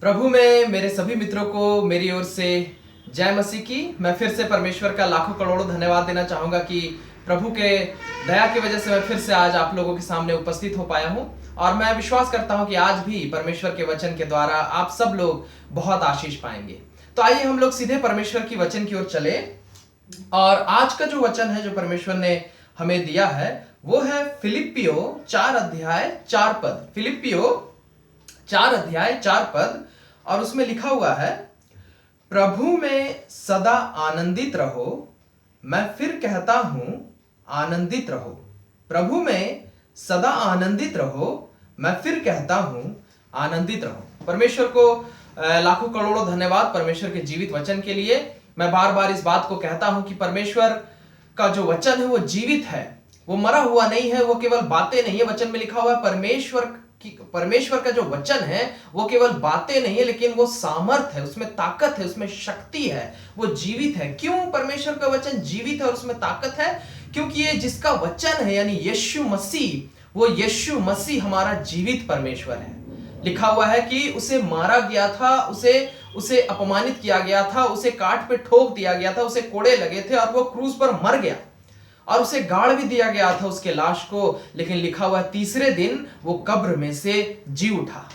प्रभु में मेरे सभी मित्रों को मेरी ओर से जय मसीह की। मैं फिर से परमेश्वर का लाखों करोड़ों धन्यवाद देना चाहूँगा कि प्रभु के दया की वजह से मैं फिर से आज आप लोगों के सामने उपस्थित हो पाया हूँ। और मैं विश्वास करता हूँ कि आज भी परमेश्वर के वचन के द्वारा आप सब लोग बहुत आशीष पाएंगे। तो आइए हम लोग सीधे परमेश्वर की वचन की ओर चले। और आज का जो वचन है जो परमेश्वर ने हमें दिया है वो है फिलिप्पियों 4 अध्याय 4 पद। फिलिप्पियों 4 अध्याय 4 पद। और उसमें लिखा हुआ है, प्रभु में सदा आनंदित रहो। मैं फिर कहता हूं आनंदित रहो। प्रभु में सदा आनंदित रहो। मैं फिर कहता हूं आनंदित रहो। परमेश्वर को लाखों करोड़ों धन्यवाद परमेश्वर के जीवित वचन के लिए। मैं बार बार इस बात को कहता हूं कि परमेश्वर का जो वचन है वो जीवित है, वो मरा हुआ नहीं है, वो केवल बातें नहीं है। वचन में लिखा हुआ है परमेश्वर का जो वचन है वो केवल बातें नहीं है, लेकिन वो सामर्थ है, उसमें ताकत है, उसमें शक्ति है, वो जीवित है। क्यों परमेश्वर का वचन जीवित है और उसमें ताकत है? क्योंकि ये जिसका वचन है यानी यीशु मसीह, वो यीशु मसीह हमारा जीवित परमेश्वर है। लिखा हुआ है कि उसे मारा गया था, उसे अपमानित किया गया था, उसे काट पे ठोक दिया गया था, उसे कोड़े लगे थे और वो क्रूस पर मर गया और उसे गाड़ भी दिया गया था उसके लाश को। लेकिन लिखा हुआ है तीसरे दिन वो कब्र में से जी उठा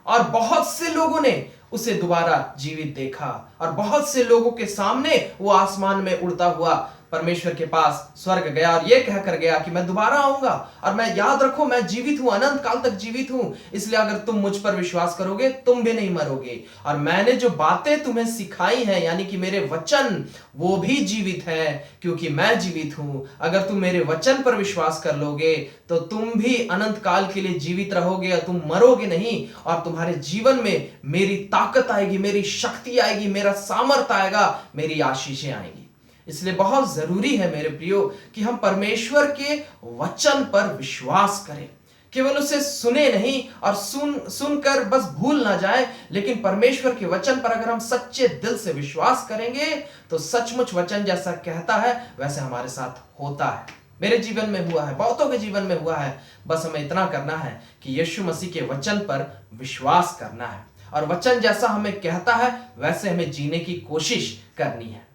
और बहुत से लोगों ने उसे दोबारा जीवित देखा और बहुत से लोगों के सामने वो आसमान में उड़ता हुआ परमेश्वर के पास स्वर्ग गया और ये कहकर गया कि मैं दोबारा आऊंगा और मैं, याद रखो, मैं जीवित हूं, अनंत काल तक जीवित हूं। इसलिए अगर तुम मुझ पर विश्वास करोगे तुम भी नहीं मरोगे। और मैंने जो बातें तुम्हें सिखाई हैं यानी कि मेरे वचन, वो भी जीवित है क्योंकि मैं जीवित हूं। अगर तुम मेरे वचन पर विश्वास कर लोगे तो तुम भी अनंत काल के लिए जीवित रहोगे और तुम मरोगे नहीं। और तुम्हारे जीवन में मेरी ताकत आएगी, मेरी शक्ति आएगी, मेरा सामर्थ आएगा, मेरी आशीषें आएंगी। इसलिए बहुत जरूरी है मेरे प्रियो कि हम परमेश्वर के वचन पर विश्वास करें। केवल उसे सुने नहीं और सुनकर बस भूल ना जाए, लेकिन परमेश्वर के वचन पर अगर हम सच्चे दिल से विश्वास करेंगे तो सचमुच वचन जैसा कहता है वैसे हमारे साथ होता है। मेरे जीवन में हुआ है, बहुतों के जीवन में हुआ है। बस हमें इतना करना है कि यीशु मसीह के वचन पर विश्वास करना है और वचन जैसा हमें कहता है वैसे हमें जीने की कोशिश करनी है।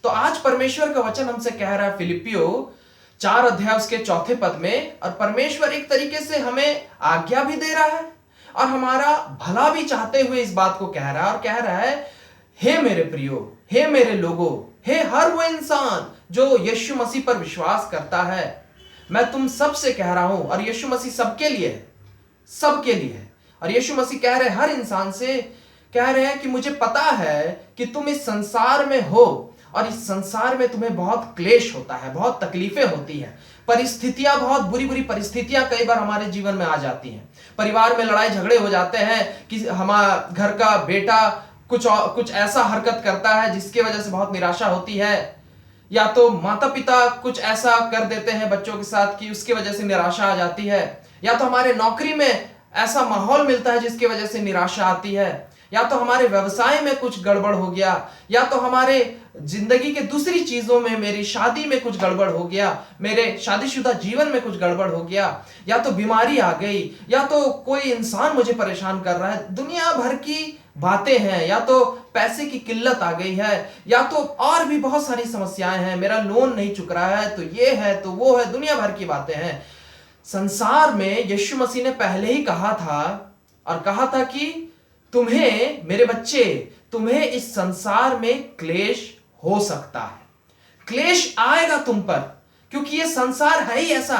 तो आज परमेश्वर का वचन हमसे कह रहा है फिलिप्पियों 4 अध्याय उसके 4 पद में, और परमेश्वर एक तरीके से हमें आज्ञा भी दे रहा है और हमारा भला भी चाहते हुए इस बात को कह रहा है और कह रहा है, हे मेरे प्रियो, हे मेरे लोगों, हे हर वो इंसान जो यीशु मसीह पर विश्वास करता है, मैं तुम सबसे कह रहा हूं। और यीशु मसीह सबके लिए है, सबके लिए है। और यीशु मसीह कह रहे हैं हर इंसान से, कह रहे हैं कि मुझे पता है कि तुम इस संसार में हो और इस संसार में तुम्हें बहुत क्लेश होता है, बहुत तकलीफें होती हैं, परिस्थितियां, बहुत बुरी बुरी परिस्थितियां कई बार हमारे जीवन में आ जाती हैं। परिवार में लड़ाई झगड़े हो जाते हैं कि हमारा घर का बेटा कुछ ऐसा हरकत करता है जिसकी वजह से बहुत निराशा होती है, या तो माता पिता कुछ ऐसा कर देते हैं बच्चों के साथ कि उसकी वजह से निराशा आ जाती है, या तो हमारे नौकरी में ऐसा माहौल मिलता है जिसकी वजह से निराशा आती है, या तो हमारे व्यवसाय में कुछ गड़बड़ हो गया, या तो हमारे जिंदगी के दूसरी चीजों में, मेरी शादी में कुछ गड़बड़ हो गया, मेरे शादीशुदा जीवन में कुछ गड़बड़ हो गया, या तो बीमारी आ गई, या तो कोई इंसान मुझे परेशान कर रहा है, दुनिया भर की बातें हैं, या तो पैसे की किल्लत आ गई है, या तो और भी बहुत सारी समस्याएं हैं, मेरा लोन नहीं चुक रहा है, तो ये है तो वो है, दुनिया भर की बातें हैं। संसार में यीशु मसीह ने पहले ही कहा था और कहा था कि तुम्हें, मेरे बच्चे, तुम्हें इस संसार में क्लेश हो सकता है, क्लेश आएगा तुम पर, क्योंकि ये संसार है ही ऐसा।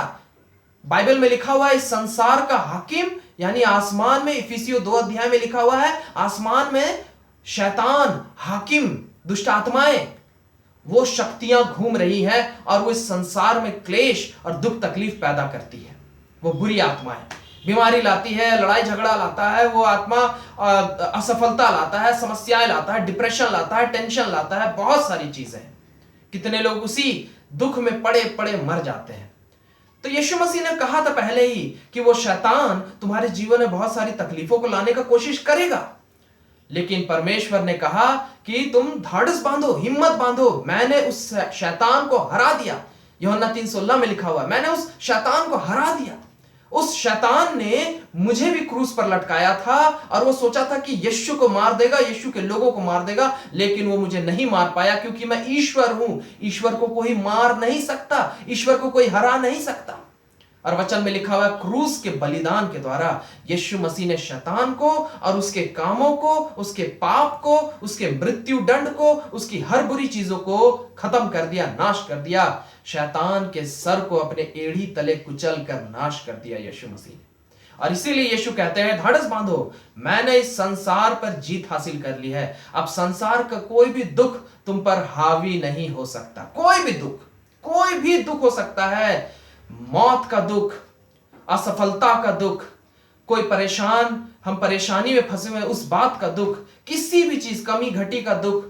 बाइबल में लिखा हुआ है इस संसार का हाकिम यानी आसमान में, इफिसियों 2 अध्याय में लिखा हुआ है आसमान में शैतान, हाकिम, दुष्ट आत्माएं, वो शक्तियां घूम रही है और वो इस संसार में क्लेश और दुख तकलीफ पैदा करती है। वो बुरी आत्माएं बीमारी लाती है, लड़ाई झगड़ा लाता है, वो आत्मा असफलता लाता है, समस्याएं लाता है, डिप्रेशन लाता है, टेंशन लाता है, बहुत सारी चीजें। कितने लोग उसी दुख में पड़े पड़े मर जाते हैं। तो यीशु मसीह ने कहा था पहले ही कि वो शैतान तुम्हारे जीवन में बहुत सारी तकलीफों को लाने का कोशिश करेगा, लेकिन परमेश्वर ने कहा कि तुम धाड़स बांधो, हिम्मत बांधो, मैंने उस शैतान को हरा दिया। यूहन्ना 3:16 में लिखा हुआ है, मैंने उस शैतान को हरा दिया। उस शैतान ने मुझे भी क्रूस पर लटकाया था और वो सोचा था कि यीशु को मार देगा, यीशु के लोगों को मार देगा, लेकिन वो मुझे नहीं मार पाया क्योंकि मैं ईश्वर हूं। ईश्वर को कोई मार नहीं सकता, ईश्वर को कोई हरा नहीं सकता। और वचन में लिखा हुआ है क्रूस के बलिदान के द्वारा यीशु मसीह ने शैतान को और उसके कामों को, उसके पाप को, उसके मृत्यु दंड को, उसकी हर बुरी चीजों को खत्म कर दिया, नाश कर दिया। शैतान के सर को अपने एड़ी तले कुचल कर नाश कर दिया यीशु मसीह ने। और इसीलिए यीशु कहते हैं ढाढ़स बांधो, मैंने इस संसार पर जीत हासिल कर ली है। अब संसार का कोई भी दुख तुम पर हावी नहीं हो सकता। कोई भी दुख हो सकता है, मौत का दुख, असफलता का दुख, कोई परेशान, हम परेशानी में फंसे हुए उस बात का दुख, किसी भी चीज, कमी घटी का दुख,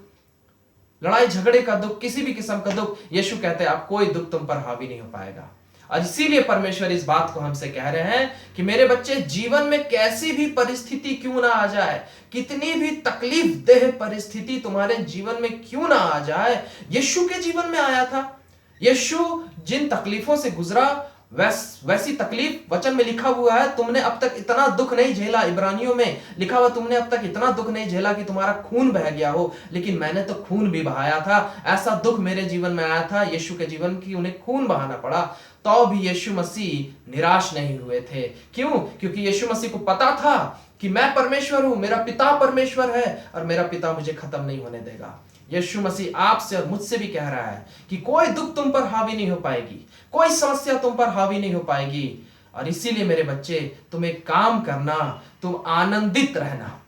लड़ाई झगड़े का दुख, किसी भी किस्म का दुख, यीशु कहते हैं अब कोई दुख तुम पर हावी नहीं हो पाएगा। और इसीलिए परमेश्वर इस बात को हमसे कह रहे हैं कि मेरे बच्चे, जीवन में कैसी भी परिस्थिति क्यों ना आ जाए, कितनी भी तकलीफ देह परिस्थिति तुम्हारे जीवन में क्यों ना आ जाए, यीशु के जीवन में आया था। यीशु जिन तकलीफों से गुजरा वैसी तकलीफ वचन में लिखा हुआ है, तुमने अब तक इतना दुख नहीं झेला। इब्रानियों में लिखा हुआ तुमने अब तक इतना दुख नहीं झेला कि तुम्हारा खून बह गया हो, लेकिन मैंने तो खून भी बहाया था। ऐसा दुख मेरे जीवन में आया था यीशु के जीवन की उन्हें खून बहाना पड़ा, तो भी यीशु मसीह निराश नहीं हुए थे। क्यों? क्योंकि यीशु मसीह को पता था कि मैं परमेश्वर हूं, मेरा पिता परमेश्वर है और मेरा पिता मुझे खत्म नहीं होने देगा। यीशु मसीह आपसे और मुझसे भी कह रहा है कि कोई दुख तुम पर हावी नहीं हो पाएगी, कोई समस्या तुम पर हावी नहीं हो पाएगी। और इसीलिए मेरे बच्चे, तुम एक काम करना, तुम आनंदित रहना,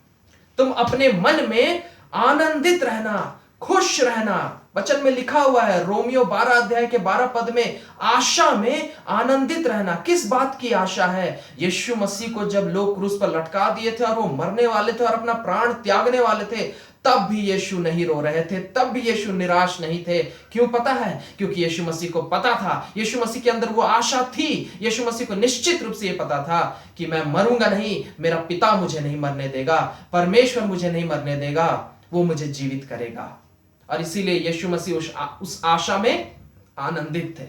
तुम अपने मन में आनंदित रहना, खुश रहना। वचन में लिखा हुआ है रोमियो 12 अध्याय के 12 पद में, आशा में आनंदित रहना। किस बात की आशा है? यीशु मसीह को जब लोग क्रूस पर लटका दिए थे और वो मरने वाले थे और अपना प्राण त्यागने वाले थे, तब भी यीशु नहीं रो रहे थे, तब भी यीशु निराश नहीं थे। क्यों पता है? क्योंकि यीशु मसीह को पता था, यीशु मसीह के अंदर वो आशा थी। यीशु मसीह को निश्चित रूप से ये पता था कि मैं मरूंगा नहीं, मेरा पिता मुझे नहीं मरने देगा, परमेश्वर मुझे नहीं मरने देगा, वो मुझे जीवित करेगा। और इसीलिए यीशु मसीह उस आशा में आनंदित थे।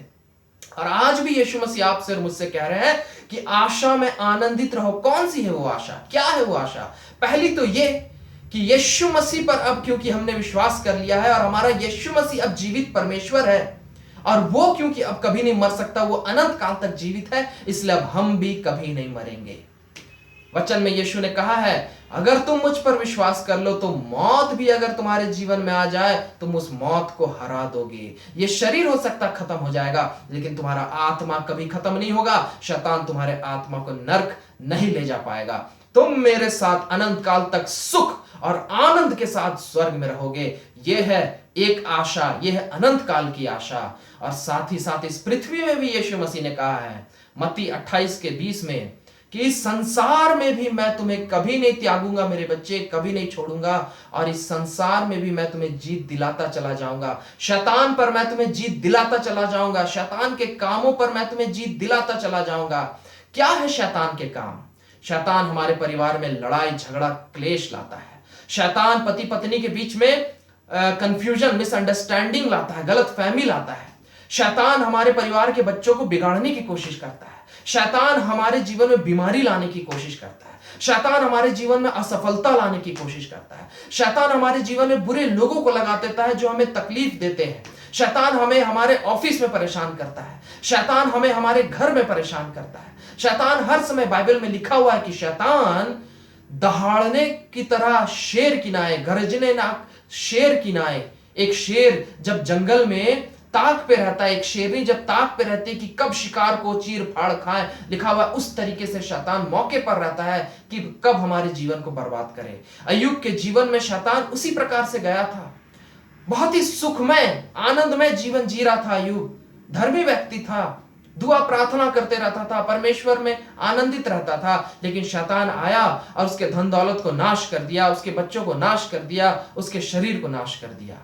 और आज भी यीशु मसीह आपसे और मुझसे कह रहे हैं कि आशा में आनंदित रहो। कौन सी है वो आशा? क्या है वो आशा? पहली तो ये कि यीशु मसीह पर अब क्योंकि हमने विश्वास कर लिया है और हमारा यीशु मसीह अब जीवित परमेश्वर है, और वो क्योंकि अब कभी नहीं मर सकता, वो अनंत काल तक जीवित है, इसलिए अब हम भी कभी नहीं मरेंगे। वचन में यीशु ने कहा है अगर तुम मुझ पर विश्वास कर लो तो मौत भी अगर तुम्हारे जीवन में आ जाए तुम उस मौत को हरा दोगे। ये शरीर हो सकता खत्म हो जाएगा, लेकिन तुम्हारा आत्मा कभी खत्म नहीं होगा। शैतान तुम्हारे आत्मा को नरक नहीं ले जा पाएगा। तुम मेरे साथ अनंत काल तक सुख और आनंद के साथ स्वर्ग में रहोगे। यह है एक आशा, यह है अनंत काल की आशा। और साथ ही साथ इस पृथ्वी में भी यीशु मसीह ने कहा है मत्ती 28:20 में कि इस संसार में भी मैं तुम्हें कभी नहीं त्यागूंगा मेरे बच्चे, कभी नहीं छोड़ूंगा, और इस संसार में भी मैं तुम्हें जीत दिलाता चला जाऊंगा। शैतान पर मैं तुम्हें जीत दिलाता चला जाऊंगा, शैतान के कामों पर मैं तुम्हें जीत दिलाता चला जाऊंगा। क्या है शैतान के काम? शैतान हमारे परिवार में लड़ाई झगड़ा क्लेश लाता है। शैतान पति पत्नी के बीच में कंफ्यूजन, मिसअंडरस्टैंडिंग लाता है, गलत फहमी लाता है। शैतान हमारे परिवार के बच्चों को बिगाड़ने की कोशिश करता है। शैतान हमारे जीवन में बीमारी लाने की कोशिश करता है। शैतान हमारे जीवन में असफलता लाने की कोशिश करता है। शैतान हमारे जीवन में बुरे लोगों को लगा देता है जो हमें तकलीफ देते हैं। शैतान हमें हमारे ऑफिस में परेशान करता है। शैतान हमें हमारे घर में परेशान करता है। शैतान हर समय, बाइबल में लिखा हुआ है कि शैतान दहाड़ने की तरह शेर किनाए, गरजने ना शेर किनाए। एक शेर जब जंगल में ताक पे रहता है, एक शेरनी जब ताक पे रहती है कि कब शिकार को चीर फाड़ खाए, लिखा हुआ उस तरीके से शैतान मौके पर रहता है कि कब हमारे जीवन को बर्बाद करे। अय्यूब के जीवन में शैतान उसी प्रकार से गया था। बहुत ही सुखमय आनंदमय जीवन जी रहा था अय्यूब, धर्मी व्यक्ति था, दुआ प्रार्थना करते रहता था, परमेश्वर में आनंदित रहता था। लेकिन शैतान आया और उसके धन दौलत को नाश कर दिया, उसके बच्चों को नाश कर दिया, उसके शरीर को नाश कर दिया।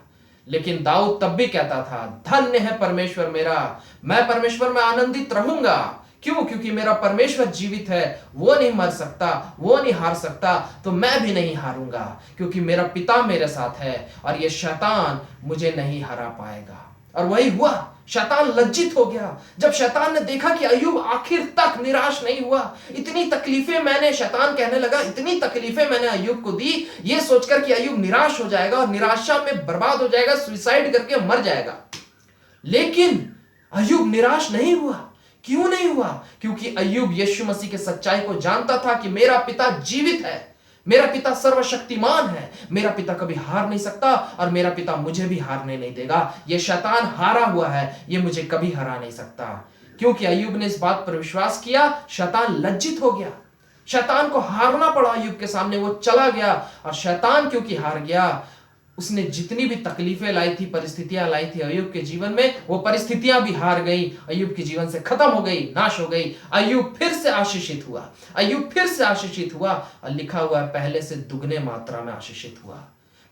लेकिन दाऊद तब भी कहता था धन्य है परमेश्वर मेरा, मैं परमेश्वर में आनंदित रहूंगा। क्यों? क्योंकि मेरा परमेश्वर जीवित है, वो नहीं मर सकता, वो नहीं हार सकता, तो मैं भी नहीं हारूंगा, क्योंकि मेरा पिता मेरे साथ है और ये शैतान मुझे नहीं हरा पाएगा। और वही हुआ, शैतान लज्जित हो गया। जब शैतान ने देखा कि अय्यूब आखिर तक निराश नहीं हुआ, इतनी तकलीफें मैंने, शैतान कहने लगा, इतनी तकलीफें मैंने अय्यूब को दी, ये सोचकर कि अय्यूब निराश हो जाएगा और निराशा में बर्बाद हो जाएगा, सुसाइड करके मर जाएगा। लेकिन अय्यूब निराश नहीं हुआ। क्यों नहीं हुआ? क्योंकि अय्यूब यीशु मसीह के सच्चाई को जानता था कि मेरा पिता जीवित है, मेरा पिता सर्वशक्तिमान है, मेरा पिता कभी हार नहीं सकता और मेरा पिता मुझे भी हारने नहीं देगा। ये शैतान हारा हुआ है, ये मुझे कभी हरा नहीं सकता। क्योंकि अय्यूब ने इस बात पर विश्वास किया, शैतान लज्जित हो गया, शैतान को हारना पड़ा अय्यूब के सामने, वो चला गया। और शैतान क्योंकि हार गया, उसने जितनी भी तकलीफें लाई थी, परिस्थितियां लाई थी अय्यूब के जीवन में, वो परिस्थितियां भी हार गई, अय्यूब के जीवन से खत्म हो गई, नाश हो गई। अय्यूब फिर से आशीषित हुआ, अय्यूब फिर से आशीषित हुआ, और लिखा हुआ है पहले से दुगने मात्रा में आशीषित हुआ।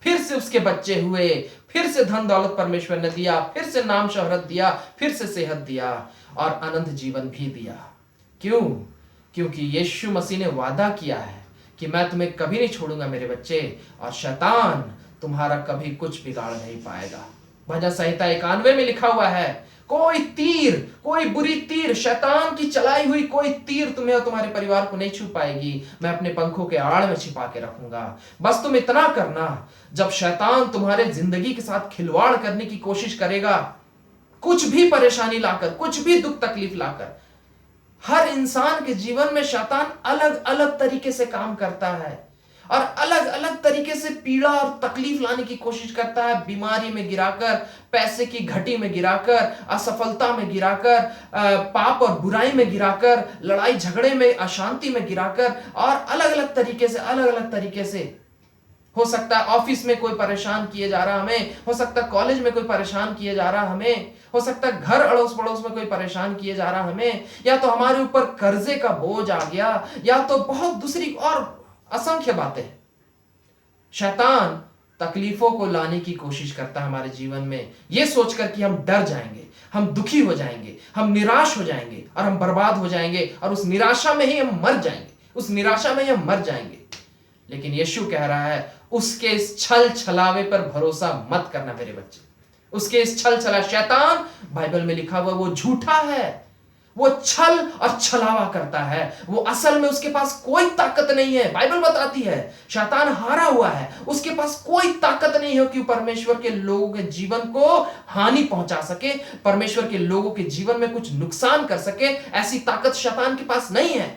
फिर से उसके बच्चे हुए, फिर से धन दौलत परमेश्वर ने दिया, फिर से नाम शोहरत दिया, फिर से सेहत दिया और अनंत जीवन भी दिया। क्यों? क्योंकि यीशु मसीह ने वादा किया है कि मैं तुम्हें कभी नहीं छोड़ूंगा मेरे बच्चे, और शैतान तुम्हारा कभी कुछ बिगाड़ नहीं पाएगा। भजन संहिता 91 में लिखा हुआ है, कोई तीर, कोई बुरी तीर, शैतान की चलाई हुई कोई तीर तुम्हें और तुम्हारे परिवार को नहीं छू पाएगी, मैं अपने पंखों के आड़ में छिपा के रखूंगा। बस तुम इतना करना, जब शैतान तुम्हारे जिंदगी के साथ खिलवाड़ करने की कोशिश करेगा, कुछ भी परेशानी लाकर, कुछ भी दुख तकलीफ लाकर, हर इंसान के जीवन में शैतान अलग अलग तरीके से काम करता है और अलग अलग तरीके से पीड़ा और तकलीफ लाने की कोशिश करता है। बीमारी में गिराकर, पैसे की घटी में गिराकर, असफलता में गिराकर, पाप और बुराई में गिराकर, लड़ाई झगड़े में, अशांति में गिराकर, और अलग अलग तरीके से हो सकता है ऑफिस में कोई परेशान किए जा रहा हमें, हो सकता है कॉलेज में कोई परेशान किए जा रहा हमें, हो सकता है घर अड़ोस पड़ोस में कोई परेशान किए जा रहा हमें, या तो हमारे ऊपर कर्जे का बोझ आ गया, या तो बहुत दूसरी और असंख्य बातें। शैतान तकलीफों को लाने की कोशिश करता है हमारे जीवन में, यह सोचकर कि हम डर जाएंगे, हम दुखी हो जाएंगे, हम निराश हो जाएंगे और हम बर्बाद हो जाएंगे, और उस निराशा में ही हम मर जाएंगे, उस निराशा में ही हम मर जाएंगे। लेकिन यीशु कह रहा है, उसके इस छल छलावे पर भरोसा मत करना मेरे बच्चे। उसके इस छल छला, शैतान बाइबल में लिखा हुआ वो झूठा है, वो छल और छलावा करता है, वो असल में उसके पास कोई ताकत नहीं है। बाइबल बताती है शैतान हारा हुआ है, उसके पास कोई ताकत नहीं है कि परमेश्वर के लोगों के जीवन को हानि पहुंचा सके, परमेश्वर के लोगों के जीवन में कुछ नुकसान कर सके। ऐसी ताकत शैतान के पास नहीं है।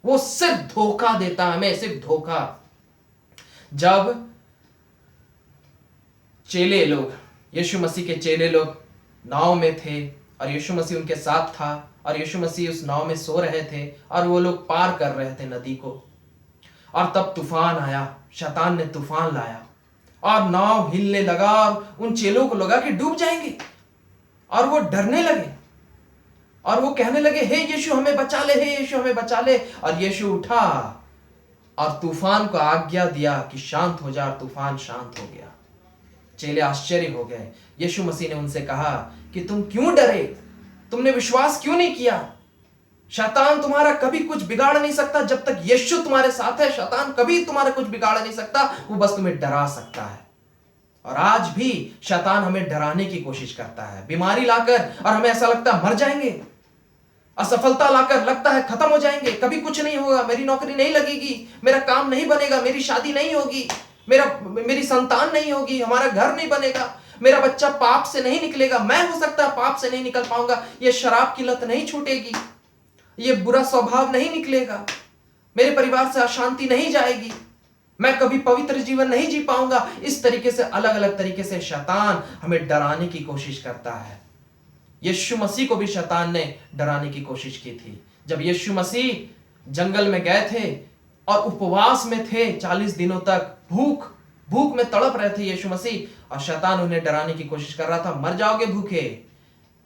वो सिर्फ धोखा देता है हमें, सिर्फ धोखा। जब चेले लोग, यीशु मसीह के चेले लोग नाव में थे और यीशु मसीह उनके साथ था, और यीशु मसीह उस नाव में सो रहे थे और वो लोग पार कर रहे थे नदी को, और तब तूफान आया, शैतान ने तूफान लाया और नाव हिलने लगा, और उन चेलों को लगा कि डूब जाएंगे, और वो डरने लगे और वो कहने लगे, हे यीशु हमें बचा ले, हे यीशु हमें बचा ले। और यीशु उठा और तूफान को आज्ञा दिया कि शांत हो जा, और तूफान शांत हो गया। चेले आश्चर्य हो गए। यीशु मसीह ने उनसे कहा कि तुम क्यों डरे, तुमने विश्वास क्यों नहीं किया? शैतान तुम्हारा कभी कुछ बिगाड़ नहीं सकता जब तक यीशु तुम्हारे साथ है। शैतान कभी तुम्हारा कुछ बिगाड़ नहीं सकता, वो बस तुम्हें डरा सकता है। और आज भी शैतान हमें डराने की कोशिश करता है, बीमारी लाकर, और हमें ऐसा लगता है मर जाएंगे, असफलता लाकर लगता है खत्म हो जाएंगे, कभी कुछ नहीं होगा, मेरी नौकरी नहीं लगेगी, मेरा काम नहीं बनेगा, मेरी शादी नहीं होगी, मेरी संतान नहीं होगी, हमारा घर नहीं बनेगा, मेरा बच्चा पाप से नहीं निकलेगा, मैं हो सकता है पाप से नहीं निकल पाऊंगा, ये शराब की लत नहीं छूटेगी, ये बुरा स्वभाव नहीं निकलेगा, मेरे परिवार से अशांति नहीं जाएगी, मैं कभी पवित्र जीवन नहीं जी पाऊंगा। इस तरीके से, अलग अलग तरीके से शैतान हमें डराने की कोशिश करता है। यीशु मसीह को भी शैतान ने डराने की कोशिश की थी। जब यीशु मसीह जंगल में गए थे और उपवास में थे 40 दिनों तक, भूख में तड़प रहे थे यीशु मसीह, और शैतान उन्हें डराने की कोशिश कर रहा था, मर जाओगे भूखे,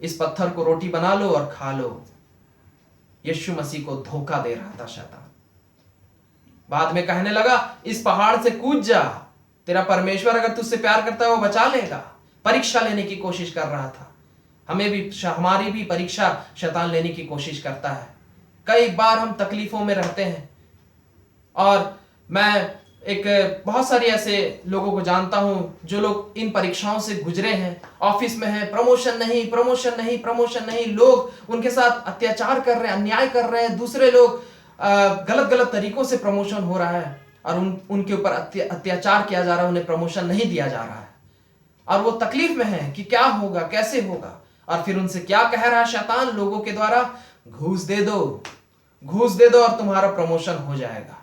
इस पत्थर को रोटी बना लो और खा लो। यीशु मसीह को धोखा दे रहा था शैतान। बाद में कहने लगा, इस पहाड़ से कूद जा, तेरा परमेश्वर अगर तुझसे प्यार करता है वो बचा लेगा। परीक्षा लेने की कोशिश कर रहा था। हमारी भी परीक्षा शैतान लेने की कोशिश करता है। कई बार हम तकलीफों में रहते हैं, और मैं एक बहुत सारी ऐसे लोगों को जानता हूं जो लोग इन परीक्षाओं से गुजरे हैं, ऑफिस में हैं, प्रमोशन नहीं, प्रमोशन नहीं, प्रमोशन नहीं, लोग उनके साथ अत्याचार कर रहे हैं, अन्याय कर रहे हैं, दूसरे लोग गलत गलत तरीकों से प्रमोशन हो रहा है और उनके ऊपर अत्याचार किया जा रहा है, उन्हें प्रमोशन नहीं दिया जा रहा है और वो तकलीफ में है कि क्या होगा, कैसे होगा। और फिर उनसे क्या कह रहा है शैतान लोगों के द्वारा? घूस दे दो, घूस दे दो और तुम्हारा प्रमोशन हो जाएगा।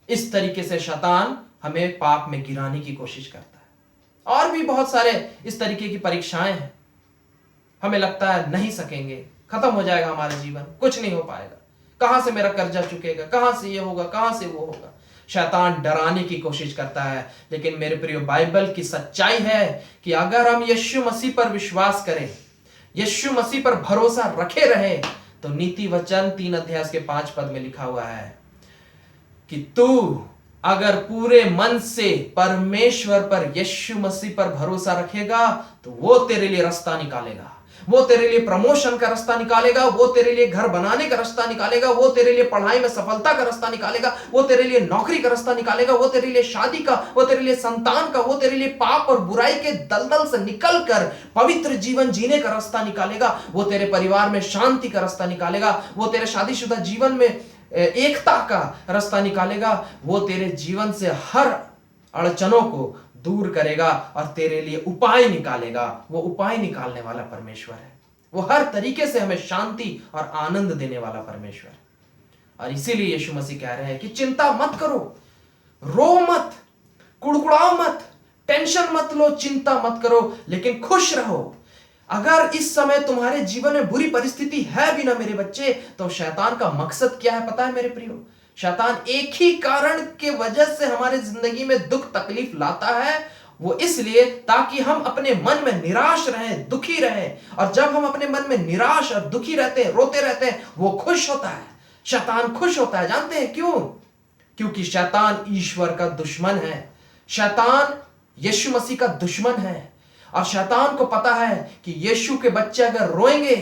इस तरीके से शैतान हमें पाप में गिराने की कोशिश करता है। और भी बहुत सारे इस तरीके की परीक्षाएं हैं, हमें लगता है नहीं सकेंगे, खत्म हो जाएगा हमारा जीवन, कुछ नहीं हो पाएगा, कहां से मेरा कर्जा चुकेगा, कहां से ये होगा, कहां से वो होगा। शैतान डराने की कोशिश करता है। लेकिन मेरे प्रिय, बाइबल की सच्चाई है कि अगर हम यीशु मसीह पर विश्वास करें, यीशु मसीह पर भरोसा रखे रहे, तो नीति वचन 3 अध्याय के 5 पद में लिखा हुआ है कि तू अगर पूरे मन से परमेश्वर पर, यीशु मसीह पर भरोसा रखेगा तो वो तेरे लिए रास्ता निकालेगा, वो तेरे लिए प्रमोशन का रास्ता निकालेगा, वो तेरे लिए घर बनाने का रास्ता निकालेगा, वो तेरे लिए पढ़ाई में सफलता का रास्ता निकालेगा, वो तेरे लिए नौकरी का रास्ता निकालेगा, वो तेरे लिए शादी का, वो तेरे लिए संतान का, वो तेरे लिए पाप और बुराई के दलदल से निकलकर पवित्र जीवन जीने का रास्ता निकालेगा, वो तेरे परिवार में शांति का रास्ता निकालेगा, वो तेरे शादीशुदा जीवन में एकता का रास्ता निकालेगा, वो तेरे जीवन से हर अड़चनों को दूर करेगा और तेरे लिए उपाय निकालेगा। वो उपाय निकालने वाला परमेश्वर है, वो हर तरीके से हमें शांति और आनंद देने वाला परमेश्वर है। और इसीलिए यीशु मसीह कह रहे हैं कि चिंता मत करो, रो मत, कुड़कुड़ाओ मत, टेंशन मत लो, चिंता मत करो, लेकिन खुश रहो। अगर इस समय तुम्हारे जीवन में बुरी परिस्थिति है भी ना मेरे बच्चे, तो शैतान का मकसद क्या है पता है मेरे प्रियो? शैतान एक ही कारण के वजह से हमारे जिंदगी में दुख तकलीफ लाता है, वो इसलिए ताकि हम अपने मन में निराश रहें, दुखी रहें। और जब हम अपने मन में निराश और दुखी रहते हैं, रोते रहते हैं, वो खुश होता है, शैतान खुश होता है। जानते हैं क्यों? क्योंकि शैतान ईश्वर का दुश्मन है, शैतान यीशु मसीह का दुश्मन है। और शैतान को पता है कि यीशु के बच्चे अगर रोएंगे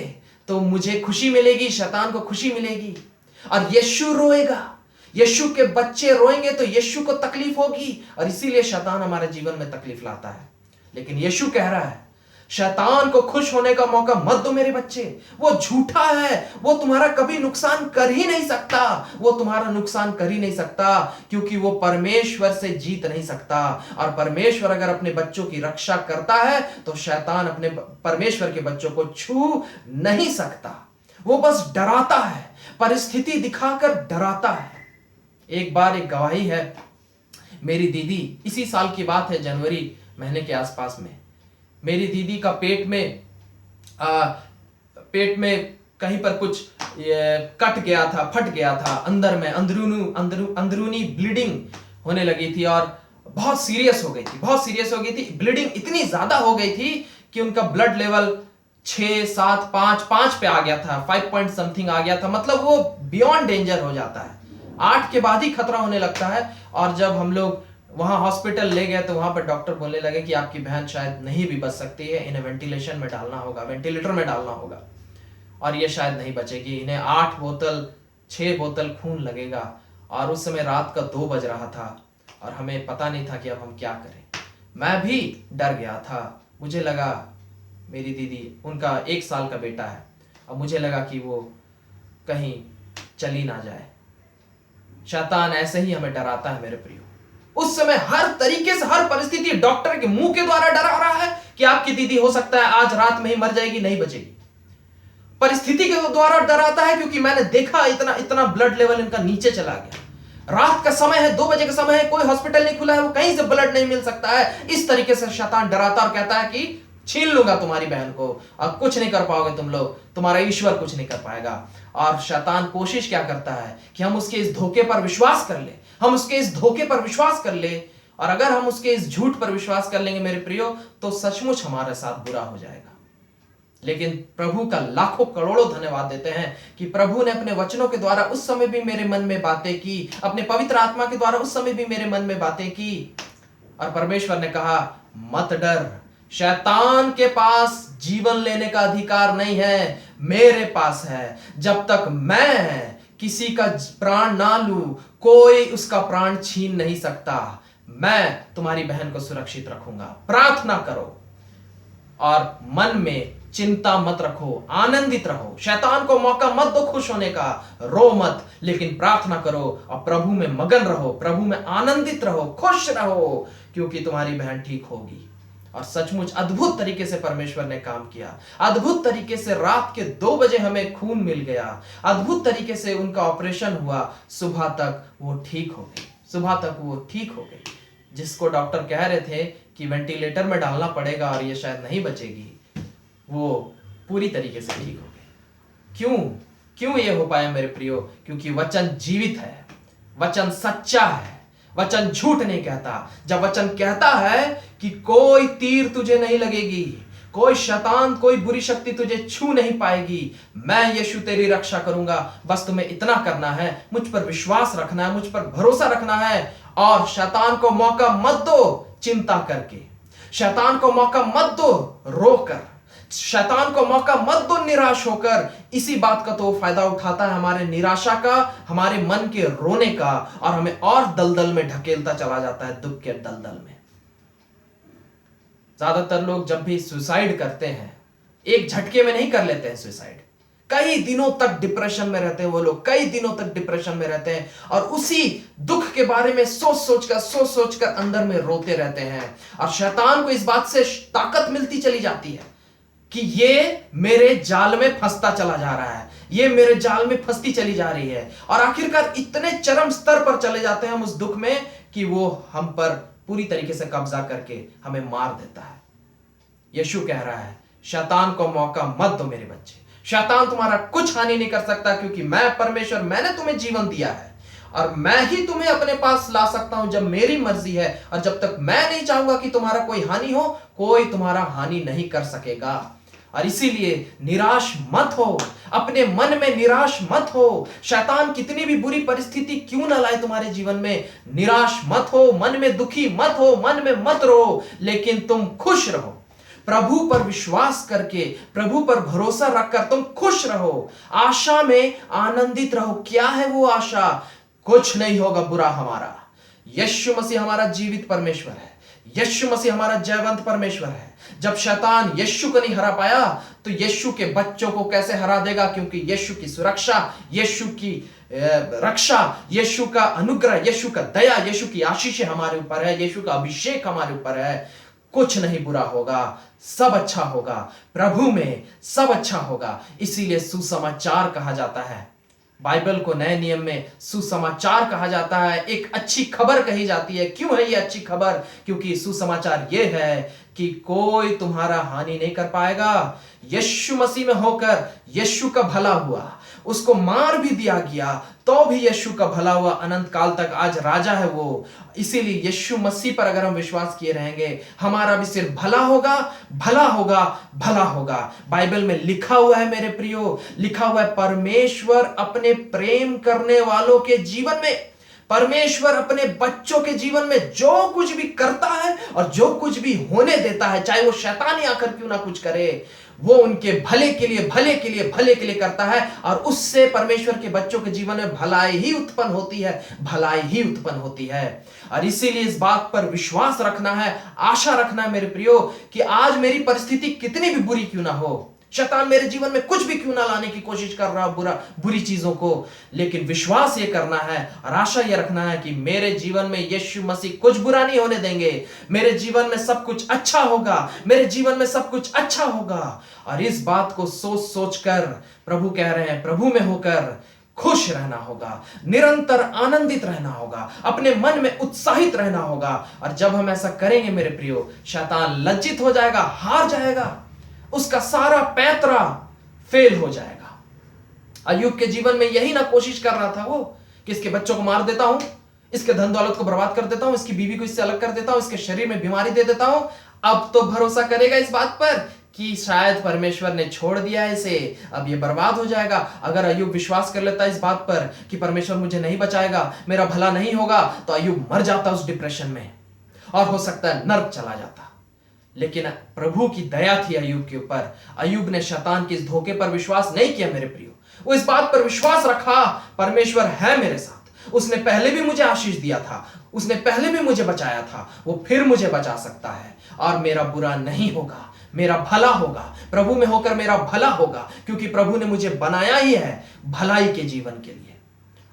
तो मुझे खुशी मिलेगी, शैतान को खुशी मिलेगी। और यीशु रोएगा, यीशु के बच्चे रोएंगे तो यीशु को तकलीफ होगी, और इसीलिए शैतान हमारे जीवन में तकलीफ लाता है। लेकिन यीशु कह रहा है शैतान को खुश होने का मौका मत दो मेरे बच्चे, वो झूठा है, वो तुम्हारा कभी नुकसान कर ही नहीं सकता, वो तुम्हारा नुकसान कर ही नहीं सकता, क्योंकि वो परमेश्वर से जीत नहीं सकता। और परमेश्वर अगर अपने बच्चों की रक्षा करता है तो शैतान अपने परमेश्वर के बच्चों को छू नहीं सकता। वो बस डराता है, परिस्थिति दिखाकर डराता है। एक बार एक गवाही है, मेरी दीदी, इसी साल की बात है, जनवरी महीने के आसपास में, मेरी दीदी का पेट में कहीं पर कुछ कट गया था, फट गया था, अंदर में अंदरूनी ब्लीडिंग होने लगी थी और बहुत सीरियस हो गई थी, बहुत सीरियस हो गई थी। ब्लीडिंग इतनी ज्यादा हो गई थी कि उनका ब्लड लेवल 6, 7, 5 पे आ गया था, 5 पॉइंट समथिंग आ गया था। मतलब वो बियॉन्ड डेंजर हो जाता है, 8 के बाद ही खतरा होने लगता है। और जब हम लोग वहां हॉस्पिटल ले गए तो वहां पर डॉक्टर बोलने लगे कि आपकी बहन शायद नहीं भी बच सकती है, इन्हें वेंटिलेशन में डालना होगा, वेंटिलेटर में डालना होगा, और ये शायद नहीं बचेगी, इन्हें 8 बोतल 6 बोतल खून लगेगा। और उस समय रात का 2 बज रहा था और हमें पता नहीं था कि अब हम क्या करें। मैं भी डर गया था, मुझे लगा मेरी दीदी, उनका 1 साल का बेटा है, अब मुझे लगा कि वो कहीं चली ना जाए। शैतान ऐसे ही हमें डराता है मेरे प्रियो। उस समय हर तरीके से, हर परिस्थिति डॉक्टर के मुंह के द्वारा डरा रहा है कि आपकी दीदी हो सकता है आज रात में ही मर जाएगी, नहीं बचेगी। परिस्थिति के द्वारा डराता है क्योंकि मैंने देखा इतना ब्लड लेवल इनका नीचे चला गया। रात का समय है, 2 बजे का समय है, कोई हॉस्पिटल नहीं खुला है, वो कहीं से ब्लड नहीं मिल सकता है। इस तरीके से शैतान डराता और कहता है कि छीन लूंगा तुम्हारी बहन को, अब कुछ नहीं कर पाओगे तुम लोग, तुम्हारा ईश्वर कुछ नहीं कर पाएगा। और शैतान कोशिश क्या करता है कि हम उसके इस धोखे पर विश्वास कर ले, हम उसके इस धोखे पर विश्वास कर ले। और अगर हम उसके इस झूठ पर विश्वास कर लेंगे मेरे प्रियो, तो सचमुच हमारे साथ बुरा हो जाएगा। लेकिन प्रभु का लाखों करोड़ों धन्यवाद देते हैं कि प्रभु ने अपने वचनों के द्वारा उस समय भी मेरे मन में बातें की, अपने पवित्र आत्मा के द्वारा उस समय भी मेरे मन में बातें की। और परमेश्वर ने कहा मत डर, शैतान के पास जीवन लेने का अधिकार नहीं है, मेरे पास है। जब तक मैं किसी का प्राण ना लूं, कोई उसका प्राण छीन नहीं सकता। मैं तुम्हारी बहन को सुरक्षित रखूंगा। प्रार्थना करो और मन में चिंता मत रखो, आनंदित रहो। शैतान को मौका मत दो खुश होने का, रो मत, लेकिन प्रार्थना करो और प्रभु में मगन रहो, प्रभु में आनंदित रहो, खुश रहो, क्योंकि तुम्हारी बहन ठीक होगी। और सचमुच अद्भुत तरीके से परमेश्वर ने काम किया। अद्भुत तरीके से रात के 2 बजे हमें खून मिल गया। अद्भुत तरीके से उनका ऑपरेशन हुआ। सुबह तक वो ठीक हो गई। सुबह तक वो ठीक हो गई। जिसको डॉक्टर कह रहे थे कि वेंटिलेटर में डालना पड़ेगा और ये शायद नहीं बचेगी, वो पूरी तरीके से ठीक हो गई। क्यों ये हो पाया मेरे प्रियो? क्योंकि वचन जीवित है, वचन सच्चा है, वचन झूठ नहीं कहता। जब वचन कहता है कि कोई तीर तुझे नहीं लगेगी, कोई शैतान, कोई बुरी शक्ति तुझे छू नहीं पाएगी, मैं यीशु तेरी रक्षा करूंगा। बस तुम्हें इतना करना है, मुझ पर विश्वास रखना है, मुझ पर भरोसा रखना है और शैतान को मौका मत दो चिंता करके, शैतान को मौका मत दो रोकर, शैतान को मौका मत दो निराश होकर। इसी बात का तो वो फायदा उठाता है, हमारे निराशा का, हमारे मन के रोने का, और हमें और दलदल में ढकेलता चला जाता है, दुख के दलदल में। ज्यादातर लोग जब भी सुसाइड करते हैं, एक झटके में नहीं कर लेते हैं सुसाइड। कई दिनों तक डिप्रेशन में रहते हैं वो लोग, कई दिनों तक डिप्रेशन में रहते हैं और उसी दुख के बारे में सोच सोच कर अंदर में रोते रहते हैं। और शैतान को इस बात से ताकत मिलती चली जाती है कि ये मेरे जाल में फंसता चला जा रहा है, ये मेरे जाल में फंसती चली जा रही है। और आखिरकार इतने चरम स्तर पर चले जाते हैं हम उस दुख में कि वो हम पर पूरी तरीके से कब्जा करके हमें मार देता है। यीशु कह रहा है, शैतान को मौका मत दो मेरे बच्चे। शैतान तुम्हारा कुछ हानि नहीं कर सकता, क्योंकि मैं परमेश्वर, मैंने तुम्हें जीवन दिया है और मैं ही तुम्हें अपने पास ला सकता हूं जब मेरी मर्जी है। और जब तक मैं नहीं चाहूंगा कि तुम्हारा कोई हानि हो, कोई तुम्हारा हानि नहीं कर सकेगा। और इसीलिए निराश मत हो, अपने मन में निराश मत हो। शैतान कितनी भी बुरी परिस्थिति क्यों ना लाए तुम्हारे जीवन में, निराश मत हो, मन में दुखी मत हो, मन में मत रो, लेकिन तुम खुश रहो। प्रभु पर विश्वास करके, प्रभु पर भरोसा रखकर तुम खुश रहो, आशा में आनंदित रहो। क्या है वो आशा? कुछ नहीं होगा बुरा हमारा। यीशु मसीह हमारा जीवित परमेश्वर है, यीशु मसीह हमारा जयवंत परमेश्वर है। जब शैतान यीशु को नहीं हरा पाया तो यीशु के बच्चों को कैसे हरा देगा? क्योंकि यीशु की सुरक्षा, यीशु की रक्षा, यीशु का अनुग्रह, यीशु का दया, यीशु की आशीष हमारे ऊपर है, यीशु का अभिषेक हमारे ऊपर है। कुछ नहीं बुरा होगा, सब अच्छा होगा। प्रभु में सब अच्छा होगा। इसीलिए सुसमाचार कहा जाता है। बाइबल को नए नियम में सुसमाचार कहा जाता है, एक अच्छी खबर कही जाती है। क्यों है ये अच्छी खबर? क्योंकि सुसमाचार ये है कि कोई तुम्हारा हानि नहीं कर पाएगा। यीशु मसीह में होकर यीशु का भला हुआ, उसको मार भी दिया गया तो भी यीशु का भला हुआ, अनंत काल तक आज राजा है वो। इसीलिए यीशु मसीह पर अगर हम विश्वास किए रहेंगे, हमारा भी सिर्फ भला होगा, भला होगा, भला होगा। बाइबल में लिखा हुआ है मेरे प्रियो, लिखा हुआ है, परमेश्वर अपने प्रेम करने वालों के जीवन में, परमेश्वर अपने बच्चों के जीवन में जो कुछ भी करता है और जो कुछ भी होने देता है, चाहे वो शैतान ही आकर क्यों ना कुछ करे, वो उनके भले के लिए, भले के लिए, भले के लिए करता है। और उससे परमेश्वर के बच्चों के जीवन में भलाई ही उत्पन्न होती है, भलाई ही उत्पन्न होती है। और इसीलिए इस बात पर विश्वास रखना है, आशा रखना है मेरे प्रियो, कि आज मेरी परिस्थिति कितनी भी बुरी क्यों ना हो, शैतान मेरे जीवन में कुछ भी क्यों ना लाने की कोशिश कर रहा बुरी चीजों को, लेकिन विश्वास ये करना है और आशा ये रखना है कि मेरे जीवन में यीशु मसीह कुछ बुरा नहीं होने देंगे। मेरे जीवन में सब कुछ अच्छा होगा, मेरे जीवन में सब कुछ अच्छा होगा। और इस बात को सोच सोच कर प्रभु कह रहे हैं, प्रभु में होकर खुश रहना होगा, निरंतर आनंदित रहना होगा, अपने मन में उत्साहित रहना होगा। और जब हम ऐसा करेंगे मेरे प्रियो, शैतान लज्जित हो जाएगा, हार जाएगा, उसका सारा पैंतरा फेल हो जाएगा। अय्यूब के जीवन में यही ना कोशिश कर रहा था वो, कि इसके बच्चों को मार देता हूं, इसके धन दौलत को बर्बाद कर देता हूं, इसकी बीवी को इससे अलग कर देता हूं, इसके शरीर में बीमारी दे देता हूं। अब तो भरोसा करेगा इस बात पर कि शायद परमेश्वर ने छोड़ दिया है इसे, अब ये बर्बाद हो जाएगा। अगर अय्यूब विश्वास कर लेता इस बात पर कि परमेश्वर मुझे नहीं बचाएगा, मेरा भला नहीं होगा, तो अय्यूब मर जाता उस डिप्रेशन में और हो सकता है नर्क चला जाता। लेकिन प्रभु की दया थी अय्यूब के ऊपर। अय्यूब ने शैतान के इस धोखे पर विश्वास नहीं किया मेरे प्रियो, वो इस बात पर विश्वास रखा, परमेश्वर है मेरे साथ, उसने पहले भी मुझे आशीष दिया था, उसने पहले भी मुझे बचाया था, वो फिर मुझे बचा सकता है और मेरा बुरा नहीं होगा, मेरा भला होगा। प्रभु में होकर मेरा भला होगा, क्योंकि प्रभु ने मुझे बनाया ही है भलाई के जीवन के लिए।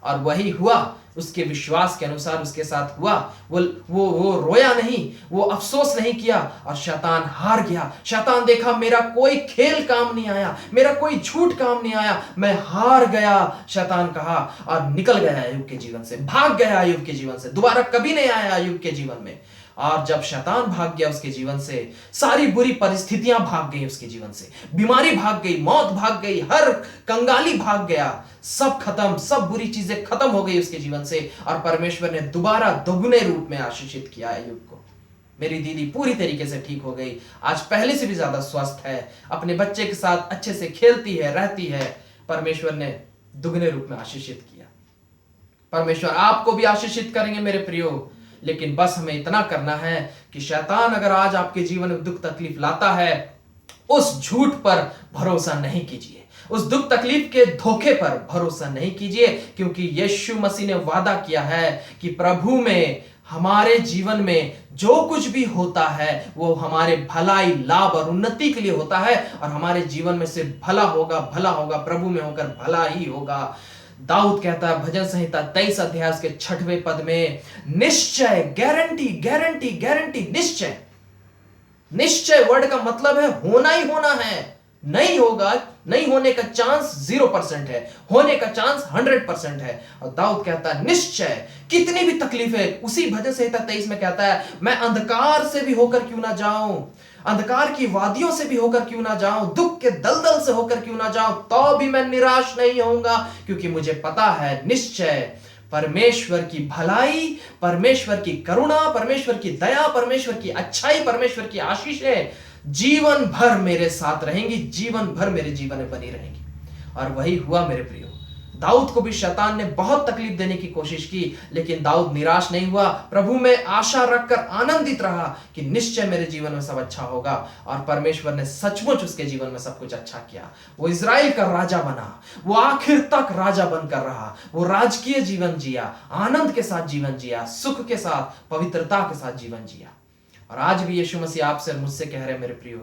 और वही हुआ, उसके विश्वास के अनुसार उसके साथ हुआ। वो रोया नहीं, वो अफसोस नहीं किया और शैतान हार गया। शैतान देखा मेरा कोई खेल काम नहीं आया, मेरा कोई झूठ काम नहीं आया, मैं हार गया, शैतान कहा, और निकल गया अय्यूब के जीवन से, भाग गया अय्यूब के जीवन से, दोबारा कभी नहीं आया अय्यूब के जीवन में। और जब शैतान भाग गया उसके जीवन से, सारी बुरी परिस्थितियां भाग गई उसके जीवन से, बीमारी भाग गई, मौत भाग गई, हर कंगाली भाग गया, सब खत्म, सब बुरी चीजें खत्म हो गई उसके जीवन से। और परमेश्वर ने दोबारा दोगुने रूप में आशीषित किया अय्यूब को। मेरी दीदी पूरी तरीके से ठीक हो गई, आज पहले से भी ज्यादा स्वस्थ है, अपने बच्चे के साथ अच्छे से खेलती है, रहती है। परमेश्वर ने दुगने रूप में आशीषित किया। परमेश्वर आपको भी आशीषित करेंगे मेरे प्रियो, लेकिन बस हमें इतना करना है कि शैतान अगर आज आपके जीवन में दुख तकलीफ लाता है, उस झूठ पर भरोसा नहीं कीजिए, उस दुख तकलीफ के धोखे पर भरोसा नहीं कीजिए, क्योंकि यीशु मसीह ने वादा किया है कि प्रभु में हमारे जीवन में जो कुछ भी होता है वो हमारे भलाई, लाभ और उन्नति के लिए होता है, और हमारे जीवन में से भला होगा, भला होगा, प्रभु में होकर भला ही होगा। दाऊद कहता है भजन संहिता 23 अध्याय उसके 6वें पद में, निश्चय, गारंटी, गारंटी, गारंटी, निश्चय। निश्चय वर्ड का मतलब है होना ही होना है, नहीं होगा, नहीं होने का चांस 0% है, होने का चांस 100% है। और दाऊद कहता है निश्चय, कितनी भी तकलीफें, उसी भजन संहिता 23 में कहता है, मैं अंधकार से भी होकर क्यों ना जाऊं, अंधकार की वादियों से भी होकर क्यों ना जाऊं, दुख के दलदल से होकर क्यों ना जाऊं, तो भी मैं निराश नहीं होऊंगा, क्योंकि मुझे पता है निश्चय परमेश्वर की भलाई, परमेश्वर की करुणा, परमेश्वर की दया, परमेश्वर की अच्छाई, परमेश्वर की आशीषें जीवन भर मेरे साथ रहेंगी, जीवन भर मेरे जीवन में बनी रहेंगी। और वही हुआ मेरे प्रियो। दाऊद को भी शैतान ने बहुत तकलीफ देने की कोशिश की, लेकिन दाऊद निराश नहीं हुआ, प्रभु में आशा रखकर आनंदित रहा कि निश्चय मेरे जीवन में सब अच्छा होगा। और परमेश्वर ने सचमुच उसके जीवन में सब कुछ अच्छा किया। वो इजराइल का राजा बना, वो आखिर तक राजा बनकर रहा, वो राजकीय जीवन जिया, आनंद के साथ जीवन जिया, सुख के साथ, पवित्रता के साथ जीवन जिया। और आज भी यीशु मसीह आपसे और मुझसे कह रहे मेरे प्रियो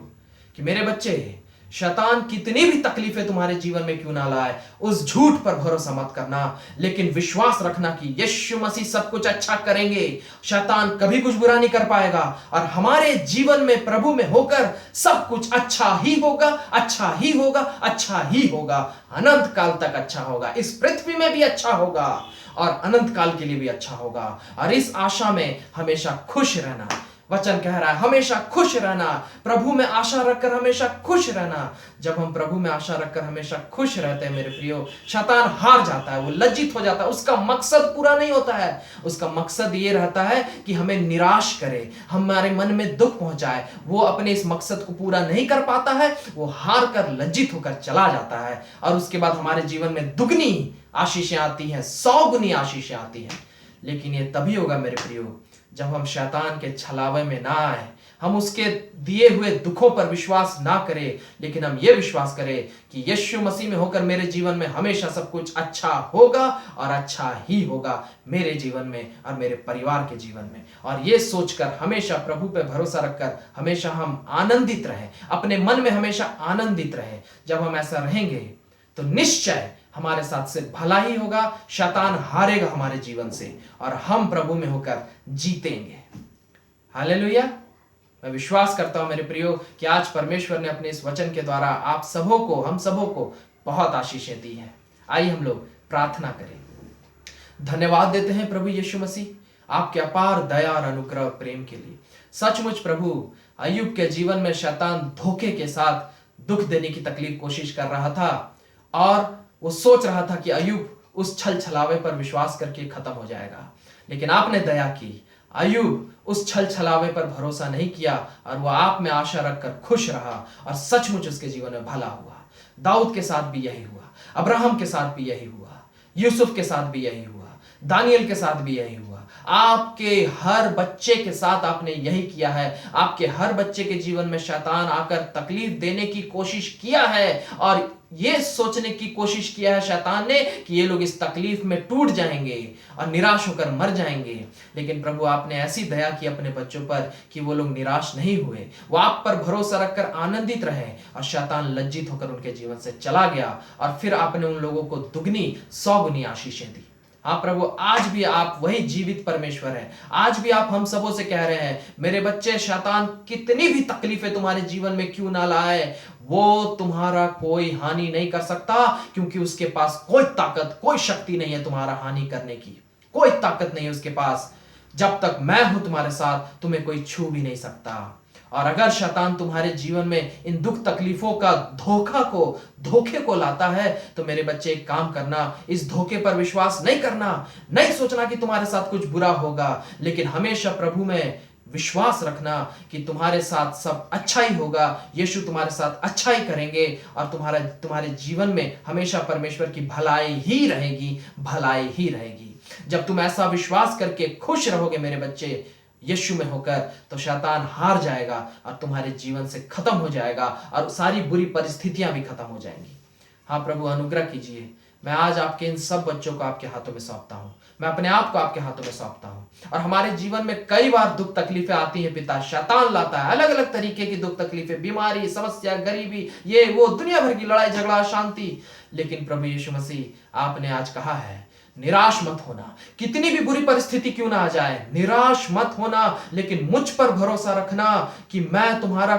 कि मेरे बच्चे, शैतान कितनी भी तकलीफें तुम्हारे जीवन में क्यों ना लाए, उस झूठ पर भरोसा मत करना, लेकिन विश्वास रखना कि यीशु मसीह सब कुछ अच्छा करेंगे। शैतान कभी कुछ बुरा नहीं कर पाएगा, और हमारे जीवन में प्रभु में होकर सब कुछ अच्छा ही होगा, अच्छा ही होगा, अच्छा ही होगा, अनंत काल तक अच्छा होगा, इस पृथ्वी में भी अच्छा होगा और अनंत काल के लिए भी अच्छा होगा। और इस आशा में हमेशा खुश रहना। वचन कह रहा है हमेशा खुश रहना, प्रभु में आशा रखकर हमेशा खुश रहना। जब हम प्रभु में आशा रखकर हमेशा खुश रहते हैं मेरे प्रियो, शैतान हार जाता है, वो लज्जित हो जाता है, उसका मकसद पूरा नहीं होता है। उसका मकसद ये रहता है कि हमें निराश करे, हमारे मन में दुख पहुंचाए। वो अपने इस मकसद को पूरा नहीं कर पाता है, वो हार कर लज्जित होकर चला जाता है, और उसके बाद हमारे जीवन में दुगनी आशीषें आती हैं, 100 गुनी आशीषें आती हैं। लेकिन ये तभी होगा मेरे प्रियो जब हम शैतान के छलावे में ना आए, हम उसके दिए हुए दुखों पर विश्वास ना करें, लेकिन हम ये विश्वास करें कि यीशु मसीह में होकर मेरे जीवन में हमेशा सब कुछ अच्छा होगा और अच्छा ही होगा मेरे जीवन में और मेरे परिवार के जीवन में। और ये सोचकर हमेशा प्रभु पे भरोसा रखकर हमेशा हम आनंदित रहें, अपने मन में हमेशा आनंदित रहें। जब हम ऐसा रहेंगे तो निश्चय हमारे साथ से भला ही होगा, शैतान हारेगा हमारे जीवन से, और हम प्रभु में होकर जीतेंगे। हालेलुया। मैं विश्वास करता हूं मेरे प्रियो कि आज परमेश्वर ने अपने इस वचन के द्वारा आप सबों को, हम सबों को बहुत आशीषें दी हैं। आइए हम लोग प्रार्थना करें। धन्यवाद देते हैं प्रभु यीशु मसीह आपके अपार दया और अनुग्रह और प्रेम के लिए। सचमुच प्रभु, अय्यूब के जीवन में शैतान धोखे के साथ दुख देने की तकलीफ कोशिश कर रहा था, और वो सोच रहा था कि अय्यूब उस छल छलावे पर विश्वास करके खत्म हो जाएगा, लेकिन आपने दया की। अय्यूब उस छल छलावे पर भरोसा नहीं किया, और वह आप में आशा रखकर खुश रहा, और सचमुच उसके जीवन में भला हुआ। दाऊद के साथ भी यही हुआ, अब्राहम के साथ भी यही हुआ, यूसुफ के साथ भी यही हुआ, दानियल के साथ भी यही हुआ। आपके हर बच्चे के साथ आपने यही किया है। आपके हर बच्चे के जीवन में शैतान आकर तकलीफ देने की कोशिश किया है और ये सोचने की कोशिश किया है शैतान ने कि ये लोग इस तकलीफ में टूट जाएंगे और निराश होकर मर जाएंगे। लेकिन प्रभु आपने ऐसी दया की अपने बच्चों पर कि वो लोग निराश नहीं हुए, वो आप पर भरोसा रखकर आनंदित रहे और शैतान लज्जित होकर उनके जीवन से चला गया और फिर आपने उन लोगों को दुगनी 100 गुनी आशीषें दी। हाँ प्रभु, आज भी आप वही जीवित परमेश्वर हैं। आज भी आप हम सबों से कह रहे हैं, मेरे बच्चे, शैतान कितनी भी तकलीफें तुम्हारे जीवन में क्यों ना लाए, वो तुम्हारा कोई हानि नहीं कर सकता, क्योंकि उसके पास कोई ताकत, कोई शक्ति नहीं है तुम्हारा हानि करने की। कोई ताकत नहीं है उसके पास। जब तक मैं हूं तुम्हारे साथ, तुम्हें कोई छू भी नहीं सकता। और अगर शैतान तुम्हारे जीवन में इन दुख तकलीफों का धोखे को लाता है, तो मेरे बच्चे एक काम करना, इस धोखे पर विश्वास नहीं करना, नहीं सोचना कि तुम्हारे साथ कुछ बुरा होगा, लेकिन हमेशा प्रभु में विश्वास रखना कि तुम्हारे साथ सब अच्छा ही होगा। यीशु तुम्हारे साथ अच्छा ही करेंगे और तुम्हारे जीवन में हमेशा परमेश्वर की भलाई ही रहेगी, भलाई ही रहेगी। जब तुम ऐसा विश्वास करके खुश रहोगे मेरे बच्चे यीशु में होकर, तो शैतान हार जाएगा और तुम्हारे जीवन से खत्म हो जाएगा और सारी बुरी परिस्थितियां भी खत्म हो जाएंगी। हाँ प्रभु, अनुग्रह कीजिए। मैं आज आपके इन सब बच्चों को आपके हाथों में सौंपता हूँ, मैं अपने आप को आपके हाथों में सौंपता हूँ। और हमारे जीवन में कई बार दुख तकलीफें आती हैं पिता, शैतान लाता है अलग अलग तरीके की दुख तकलीफें, बीमारी, समस्या, गरीबी, ये वो, दुनिया भर की लड़ाई झगड़ा, अशांति। लेकिन प्रभु यीशु मसीह, आपने आज कहा है, निराश मत होना, कितनी भी बुरी परिस्थिति क्यों ना आ जाए, निराश मत होना, लेकिन मुझ पर भरोसा रखना कि मैं तुम्हारा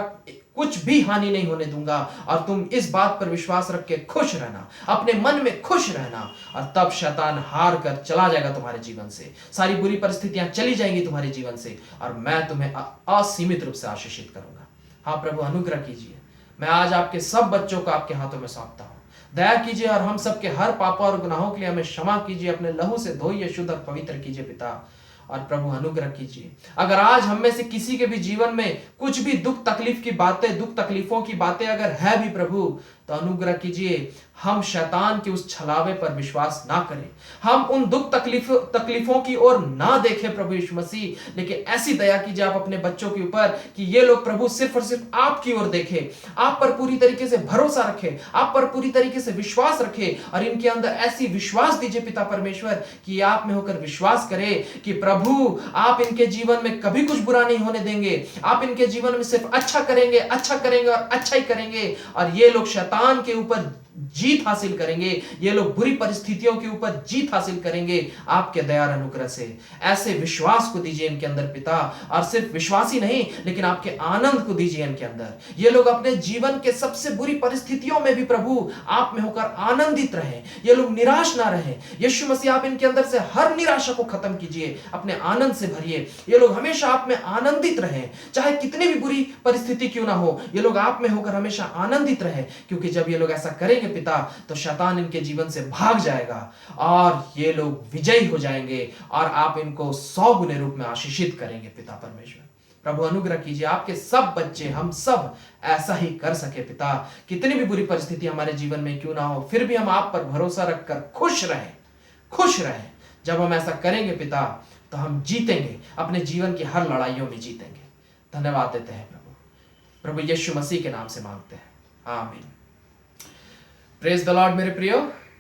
कुछ भी हानि नहीं होने दूंगा। और तुम इस बात पर विश्वास रख के खुश रहना, अपने मन में खुश रहना, और तब शैतान हार कर चला जाएगा तुम्हारे जीवन से, सारी बुरी परिस्थितियां चली जाएंगी तुम्हारे जीवन से, और मैं तुम्हें असीमित रूप से आशीषित करूंगा। हाँ प्रभु, अनुग्रह कीजिए। मैं आज आपके सब बच्चों को आपके हाथों में सौंपता हूं। दया कीजिए और हम सबके हर पापों और गुनाहों के लिए हमें क्षमा कीजिए, अपने लहू से धोइए, शुद्ध और पवित्र कीजिए पिता। और प्रभु अनुग्रह कीजिए, अगर आज हम में से किसी के भी जीवन में कुछ भी दुख तकलीफ की बातें, दुख तकलीफों की बातें अगर है भी प्रभु, तो अनुग्रह कीजिए, हम शैतान के उस छलावे पर विश्वास ना करें, हम उन दुख तकलीफों की ओर ना देखें प्रभु यीशु मसीह, लेकिन ऐसी दया कीजिए आप अपने बच्चों के ऊपर कि ये लोग प्रभु सिर्फ और सिर्फ आपकी ओर देखें, आप पर पूरी तरीके से भरोसा रखें, आप पर पूरी तरीके से विश्वास रखें, और इनके अंदर ऐसी विश्वास दीजिए पिता परमेश्वर कि आप में होकर विश्वास करें कि प्रभु आप इनके जीवन में कभी कुछ बुरा नहीं होने देंगे, आप इनके जीवन में सिर्फ अच्छा करेंगे, अच्छा करेंगे और अच्छा ही करेंगे, और ये लोग शैतान के ऊपर जीत हासिल करेंगे, ये लोग बुरी परिस्थितियों के ऊपर जीत हासिल करेंगे आपके दया और अनुग्रह से। ऐसे विश्वास को दीजिए इनके अंदर पिता, और सिर्फ विश्वास ही नहीं लेकिन आपके आनंद को दीजिए इनके अंदर। ये लोग अपने जीवन के सबसे बुरी परिस्थितियों में भी प्रभु आप में होकर आनंदित रहे, ये लोग निराश ना रहे। यीशु मसीह आप इनके अंदर से हर निराशा को खत्म कीजिए, अपने आनंद से भरिए, ये लोग हमेशा आप में आनंदित रहे, चाहे कितनी भी बुरी परिस्थिति क्यों ना हो, ये लोग आप में होकर हमेशा आनंदित रहे, क्योंकि जब ये लोग ऐसा करेंगे पिता, तो शैतान इनके जीवन से भाग जाएगा और ये लोग विजयी हो जाएंगे, और आप इनको 100 गुने रूप में आशीषित करेंगे पिता परमेश्वर। प्रभु अनुग्रह कीजिए, आपके सब बच्चे, हम सब ऐसा ही कर सके पिता। कितनी भी बुरी परिस्थिति हमारे जीवन में क्यों ना हो, फिर भी हम आप पर भरोसा रखकर खुश रहें। जब हम ऐसा करेंगे पिता, तो हम जीतेंगे, अपने जीवन की हर लड़ाइयों में जीतेंगे। धन्यवाद देते हैं प्रभु यीशु मसीह के नाम से मांगते हैं, आमीन। प्रेज द लॉर्ड मेरे प्रियो,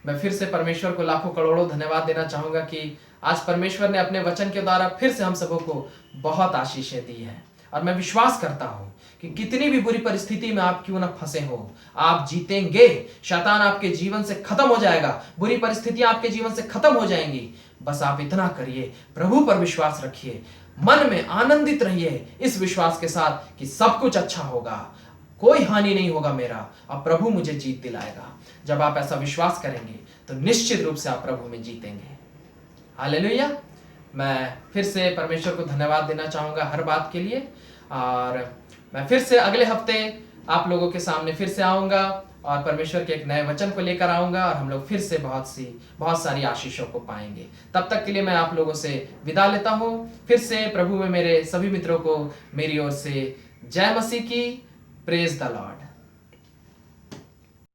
मैं फिर से परमेश्वर को लाखों करोड़ों धन्यवाद देना चाहूंगा कि आज परमेश्वर ने अपने वचन के द्वारा फिर से हम सबों को बहुत आशीषें दी है। और मैं विश्वास करता हूं कि कितनी भी बुरी परिस्थिति में आप क्यों ना फंसे हो, आप जीतेंगे। शैतान आपके जीवन से खत्म हो जाएगा, बुरी परिस्थितियां आपके जीवन से खत्म हो जाएंगी। बस आप इतना करिए, प्रभु पर विश्वास रखिए, मन में आनंदित रहिए इस विश्वास के साथ कि सब कुछ अच्छा होगा, कोई हानि नहीं होगा मेरा, और प्रभु मुझे जीत दिलाएगा। जब आप ऐसा विश्वास करेंगे तो निश्चित रूप से आप प्रभु में जीतेंगे। हालेलुया। मैं फिर से परमेश्वर को धन्यवाद देना चाहूंगा हर बात के लिए, और मैं फिर से अगले हफ्ते आप लोगों के सामने फिर से आऊंगा और परमेश्वर के एक नए वचन को लेकर आऊंगा, और हम लोग फिर से बहुत सारी आशीषों को पाएंगे। तब तक के लिए मैं आप लोगों से विदा लेता हूं। फिर से प्रभु में मेरे सभी मित्रों को मेरी ओर से जय मसीह की। Praise the Lord.